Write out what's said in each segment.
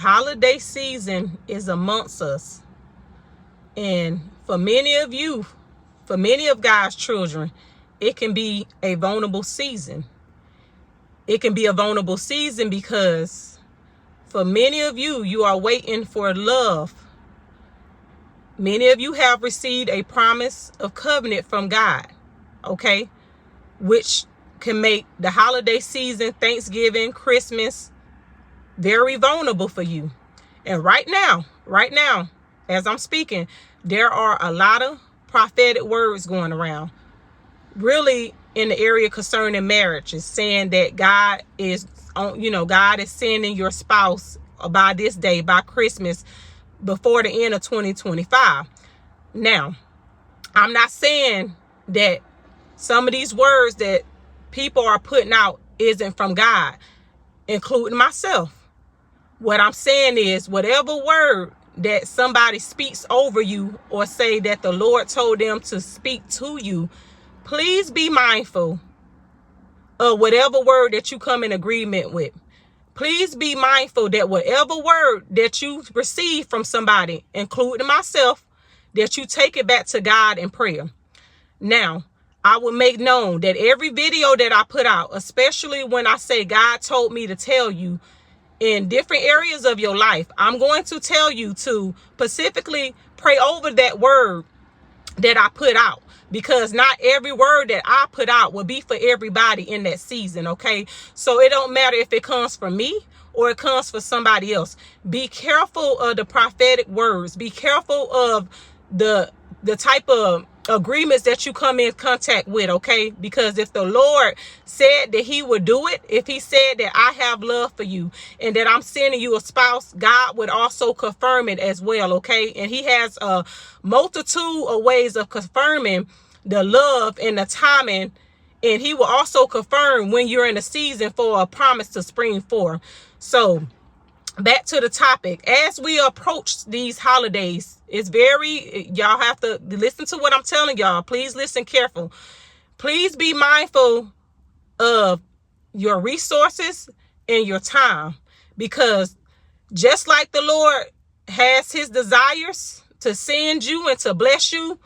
holiday season is amongst us. And for many of you, for many of God's children, it can be a vulnerable season. It can be a vulnerable season because for many of you, you are waiting for love. Many of you have received a promise of covenant from God, okay? Which can make the holiday season, Thanksgiving, Christmas, very vulnerable for you. And right now, as I'm speaking, there are a lot of prophetic words going around, really in the area concerning marriage, is saying that God is sending your spouse by this day, by Christmas, before the end of 2025. Now, I'm not saying that some of these words that people are putting out isn't from God, including myself. What I'm saying is, whatever word that somebody speaks over you or say that the Lord told them to speak to you, please be mindful of whatever word that you come in agreement with. Please be mindful that whatever word that you receive from somebody, including myself, that you take it back to God in prayer. Now, I will make known that every video that I put out, especially when I say God told me to tell you in different areas of your life, I'm going to tell you to specifically pray over that word that I put out, because not every word that I put out will be for everybody in that season, okay? So it don't matter if it comes from me or it comes from somebody else. Be careful of the prophetic words. Be careful of the type of agreements that you come in contact with, okay? Because if the Lord said that he would do it, if he said that I have love for you and that I'm sending you a spouse, God would also confirm it as well, okay? And he has a multitude of ways of confirming the love and the timing, and he will also confirm when you're in a season for a promise to spring forth. So back to the topic. As we approach these holidays, it's y'all have to listen to what I'm telling y'all. Please listen careful. Please be mindful of your resources and your time, because just like the Lord has his desires to send you and to bless you,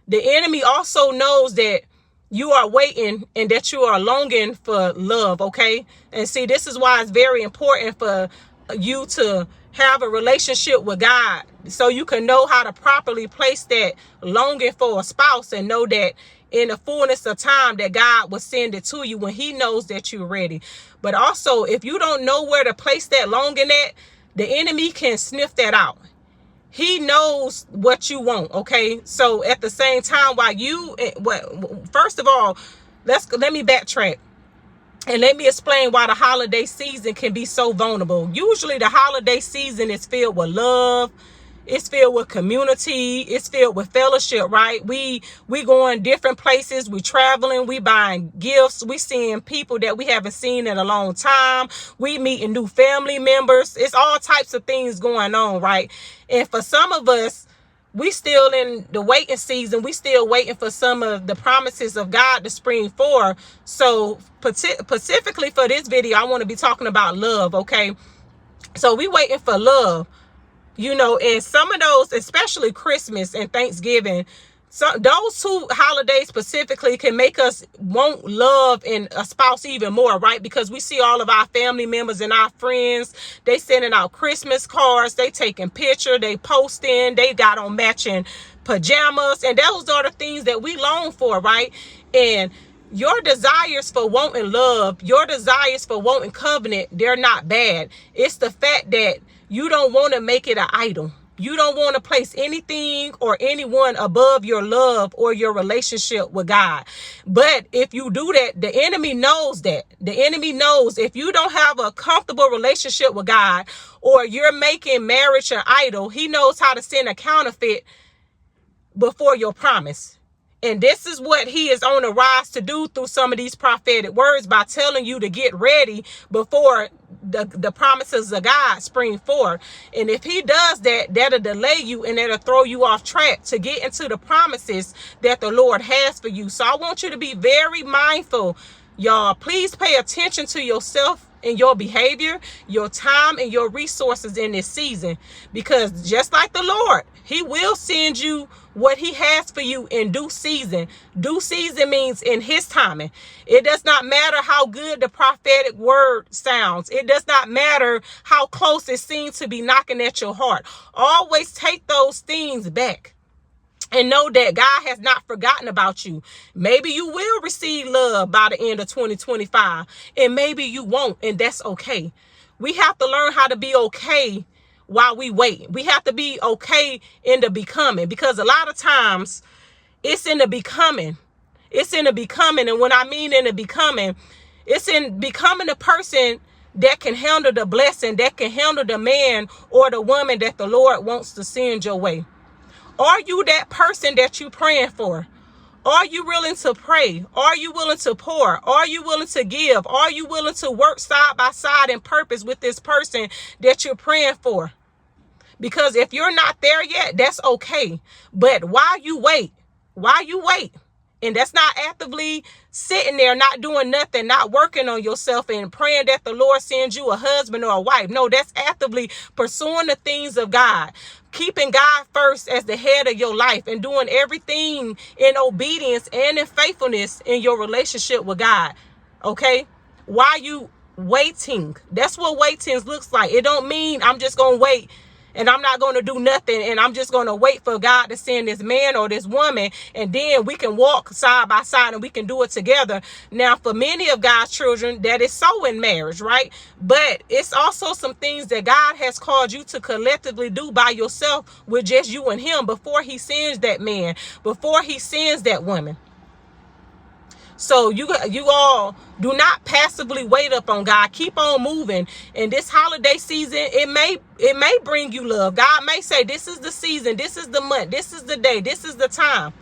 the enemy also knows that you are waiting and that you are longing for love, okay? And see, this is why it's very important for you to have a relationship with God, so you can know how to properly place that longing for a spouse and know that in the fullness of time that God will send it to you when he knows that you're ready. But also, if you don't know where to place that longing at, the enemy can sniff that out. He knows what you want, okay? So at the same time, first of all, let me backtrack. And let me explain why the holiday season can be so vulnerable. Usually the holiday season is filled with love. It's filled with community. It's filled with fellowship, right? We going different places. We traveling. We buying gifts. We seeing people that we haven't seen in a long time. We meeting new family members. It's all types of things going on, right? And for some of us, we still in the waiting season. We still waiting for some of the promises of God to spring forth. So specifically for this video, I want to be talking about love, okay? So we waiting for love, and some of those, especially Christmas and Thanksgiving, so those two holidays specifically can make us want love and a spouse even more, right? Because we see all of our family members and our friends, they sending out Christmas cards, they taking pictures, they posting, they got on matching pajamas, and those are the things that we long for, right? And your desires for wanting love, your desires for wanting covenant, they're not bad. It's the fact that you don't want to make it an idol. You don't want to place anything or anyone above your love or your relationship with God. But if you do that, the enemy knows that. The enemy knows if you don't have a comfortable relationship with God, or you're making marriage an idol, he knows how to send a counterfeit before your promise. And this is what he is on the rise to do through some of these prophetic words, by telling you to get ready before the promises of God spring forth. And if he does that, that'll delay you and that'll throw you off track to get into the promises that the Lord has for you. So I want you to be very mindful, y'all. Please pay attention to yourself in your behavior, your time, and your resources in this season. Because just like the Lord, he will send you what he has for you in due season. Due season means in his timing. It does not matter how good the prophetic word sounds. It does not matter how close it seems to be knocking at your heart. Always take those things back. And know that God has not forgotten about you. Maybe you will receive love by the end of 2025. And maybe you won't. And that's okay. We have to learn how to be okay while we wait. We have to be okay in the becoming. Because a lot of times it's in the becoming. It's in the becoming. And when I mean in the becoming, it's in becoming a person that can handle the blessing, that can handle the man or the woman that the Lord wants to send your way. Are you that person that you praying for? Are you willing to pray? Are you willing to pour? Are you willing to give? Are you willing to work side by side in purpose with this person that you're praying for? Because if you're not there yet, that's okay. But while you wait, and that's not actively sitting there, not doing nothing, not working on yourself and praying that the Lord sends you a husband or a wife. No, that's actively pursuing the things of God, keeping God first as the head of your life and doing everything in obedience and in faithfulness in your relationship with God. Okay? While you waiting, that's what waiting looks like. It don't mean I'm just going to wait and I'm not going to do nothing and I'm just going to wait for God to send this man or this woman and then we can walk side by side and we can do it together. Now, for many of God's children, that is so in marriage, right? But it's also some things that God has called you to collectively do by yourself with just you and him before he sends that man, before he sends that woman. So you all do not passively wait up on God. Keep on moving. And this holiday season, it may bring you love. God may say, this is the season, this is the month, this is the day, this is the time.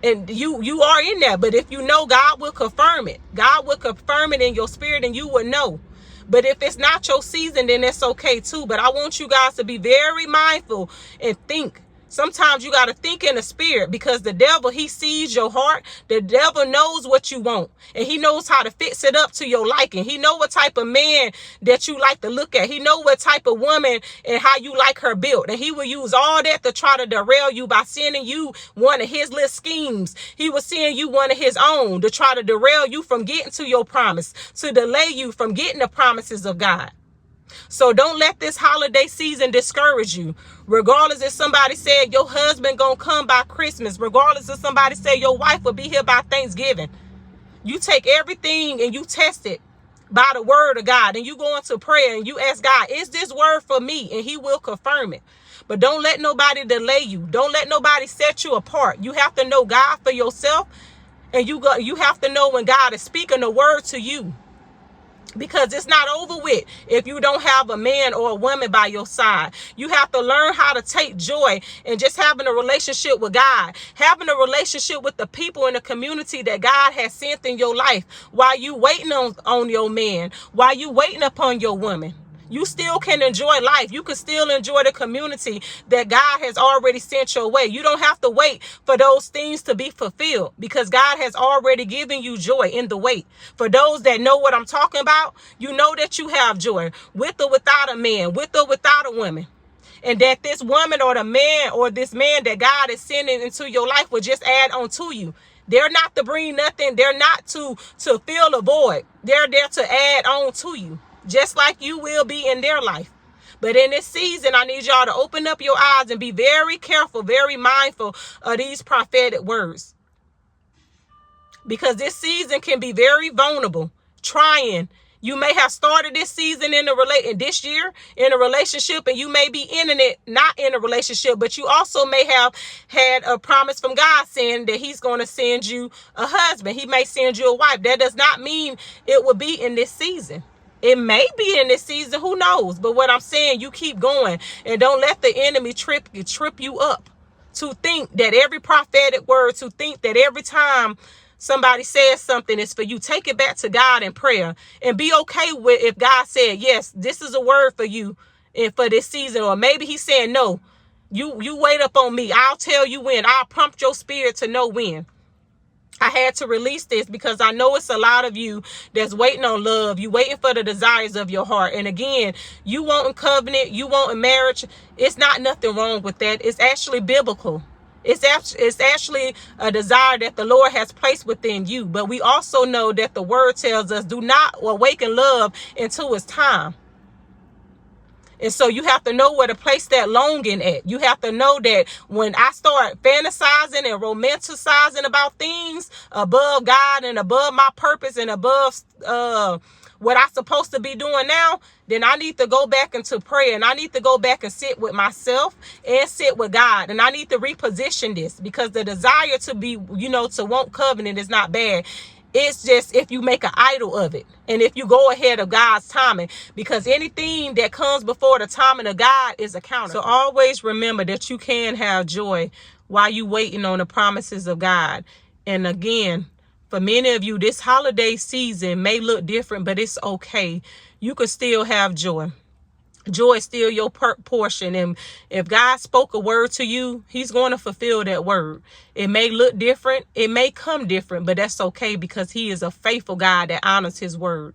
And you are in that. But if you know, God will confirm it. God will confirm it in your spirit and you will know. But if it's not your season, then that's okay too. But I want you guys to be very mindful and think. Sometimes you got to think in the spirit because the devil, he sees your heart. The devil knows what you want and he knows how to fix it up to your liking. He know what type of man that you like to look at. He know what type of woman and how you like her built. And he will use all that to try to derail you by sending you one of his little schemes. He will send you one of his own to try to derail you from getting to your promise, to delay you from getting the promises of God. So don't let this holiday season discourage you. Regardless if somebody said your husband gonna come by Christmas, regardless if somebody said your wife will be here by Thanksgiving, you take everything and you test it by the word of God and you go into prayer and you ask God, is this word for me? And he will confirm it. But don't let nobody delay you. Don't let nobody set you apart. You have to know God for yourself and you have to know when God is speaking a word to you. Because it's not over with if you don't have a man or a woman by your side. You have to learn how to take joy in just having a relationship with God, having a relationship with the people in the community that God has sent in your life while you waiting on your man, while you waiting upon your woman. You still can enjoy life. You can still enjoy the community that God has already sent your way. You don't have to wait for those things to be fulfilled because God has already given you joy in the wait. For those that know what I'm talking about, you know that you have joy with or without a man, with or without a woman. And that this woman or the man or this man that God is sending into your life will just add on to you. They're not to bring nothing. They're not to fill a void. They're there to add on to you. Just like you will be in their life. But in this season, I need y'all to open up your eyes and be very careful, very mindful of these prophetic words. Because this season can be very vulnerable, trying. You may have started this season this year in a relationship, and you may be ending it not in a relationship, but you also may have had a promise from God saying that he's going to send you a husband. He may send you a wife. That does not mean it will be in this season. It may be in this season, who knows? But what I'm saying, you keep going and don't let the enemy trip you up to think that every prophetic word, to think that every time somebody says something is for you. Take it back to God in prayer and be okay with if God said, yes, this is a word for you and for this season. Or maybe he's saying, no, you wait up on me. I'll tell you when. I'll prompt your spirit to know when. I had to release this because I know it's a lot of you that's waiting on love. You waiting for the desires of your heart. And again, you wanting covenant, you wanting marriage. It's not nothing wrong with that. It's actually biblical. It's actually a desire that the Lord has placed within you. But we also know that the word tells us, do not awaken love until it's time. And so you have to know where to place that longing at. You have to know that when I start fantasizing and romanticizing about things above God and above my purpose and above what I'm supposed to be doing now, then I need to go back into prayer, and I need to go back and sit with myself and sit with God. And I need to reposition this, because the desire to be, to want covenant is not bad. It's just if you make an idol of it, and if you go ahead of God's timing, because anything that comes before the timing of God is a counter. So always remember that you can have joy while you waiting on the promises of God. And again, for many of you, this holiday season may look different, but it's okay. You can still have joy. Joy is still your portion. And if God spoke a word to you, he's going to fulfill that word. It may look different. It may come different, but that's okay, because he is a faithful God that honors his word.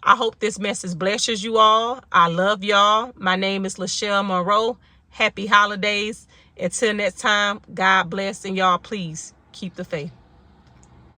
I hope this message blesses you all. I love y'all. My name is Lashelle Monroe. Happy holidays. Until next time, God bless, and y'all please keep the faith.